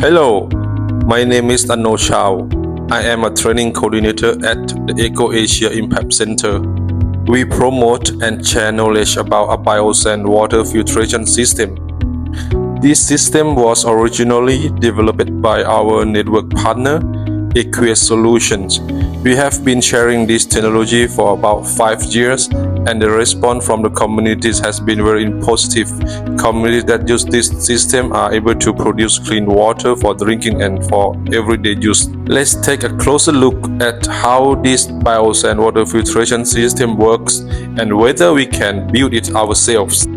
Hello, my name is Ano Chao. I am a training coordinator at the Eco Asia Impact Center. We promote and share knowledge about a Biosand water filtration system. This system was originally developed by our network partner, Aqueous Solutions. We have been sharing this technology for about 5 years, and the response from the communities has been very positive. Communities that use this system are able to produce clean water for drinking and for everyday use. Let's take a closer look at how this Biosand water filtration system works and whether we can build it ourselves.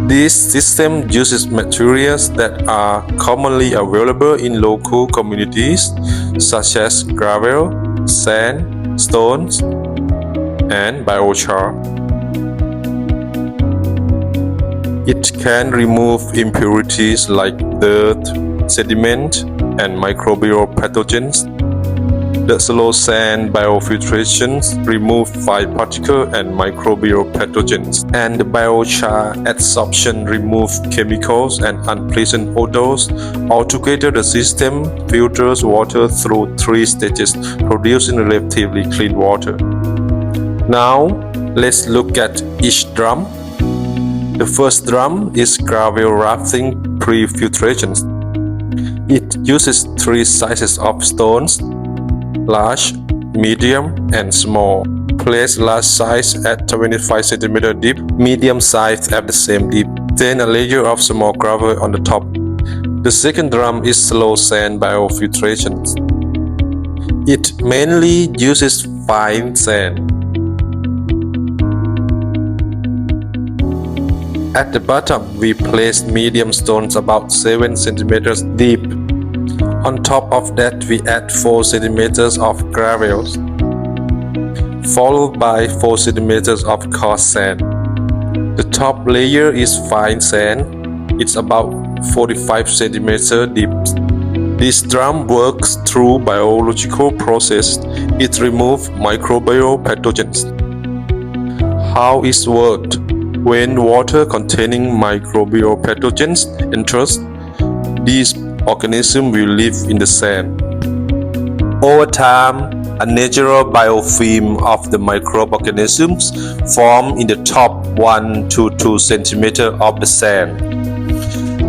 This system uses materials that are commonly available in local communities, such as gravel, sand, stones, and biochar. It can remove impurities like dirt, sediment, and microbial pathogens. The slow sand biofiltration removes fine particles and microbial pathogens, and the biochar adsorption removes chemicals and unpleasant odors. Altogether, the system filters water through 3 stages, producing relatively clean water. Now, let's look at each drum. The first drum is gravel rafting pre-filtration. It uses 3 sizes of stones: large, medium, and small. Place large size at 25 cm deep, medium size at the same deep, then a layer of small gravel on the top. The second drum is slow sand biofiltration. It mainly uses fine sand. At the bottom, we place medium stones about 7 cm deep. On top of that, we add 4 cm of gravel, followed by 4 cm of coarse sand. The top layer is fine sand. It's about 45 cm deep. This drum works through biological process. It removes microbial pathogens. How it works? When water containing microbial pathogens enters, these organisms will live in the sand. Over time, a natural biofilm of the microorganisms form in the top 1 to 2 cm of the sand.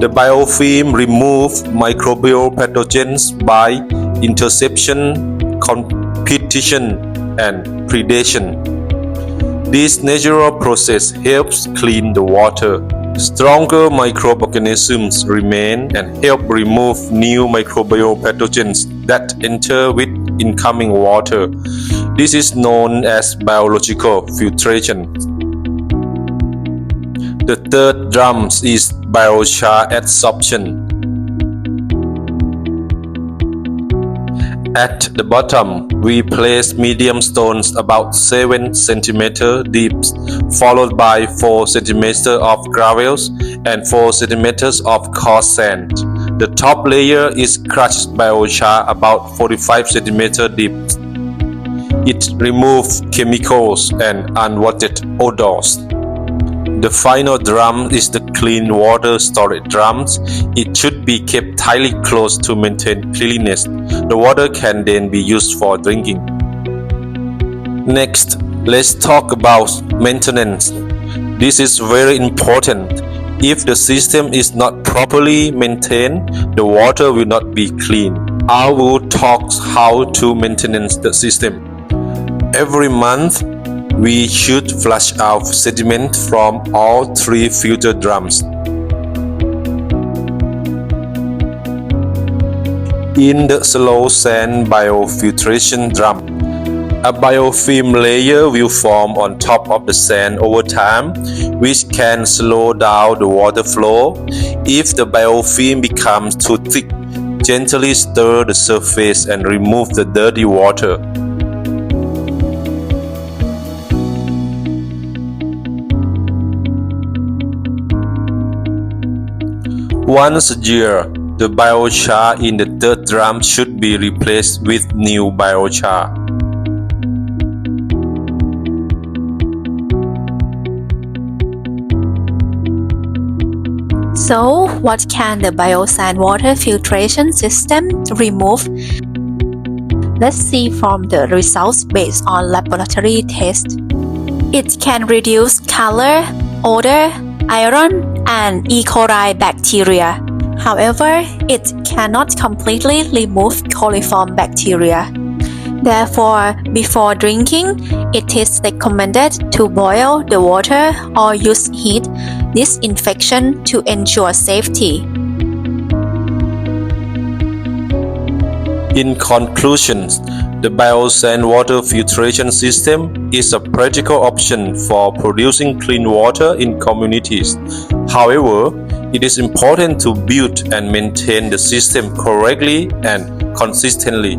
The biofilm removes microbial pathogens by interception, competition, and predation. This natural process helps clean the water. Stronger microorganisms remain and help remove new microbial pathogens that enter with incoming water. This is known as biological filtration. The third drum is biochar adsorption. At the bottom, we place medium stones about 7 cm deep, followed by 4 cm of gravel and 4 cm of coarse sand. The top layer is crushed biochar about 45 cm deep. It removes chemicals and unwanted odors. The final drum is the clean water storage drum. It should be kept tightly closed to maintain cleanliness. The water can then be used for drinking. Next, let's talk about maintenance. This is very important. If the system is not properly maintained, the water will not be clean. I will talk how to maintain the system. Every month, we should flush out sediment from all 3 filter drums. In the slow sand biofiltration drum, a biofilm layer will form on top of the sand over time, which can slow down the water flow. If the biofilm becomes too thick, gently stir the surface and remove the dirty water. Once a year, the biochar in the third drum should be replaced with new biochar. So, what can the Biosand water filtration system remove? Let's see from the results based on laboratory tests. It can reduce color, odor, iron, and E. coli bacteria. However, it cannot completely remove coliform bacteria. Therefore, before drinking, it is recommended to boil the water or use heat disinfection to ensure safety. In conclusion, the Biosand water filtration system is a practical option for producing clean water in communities. However, it is important to build and maintain the system correctly and consistently.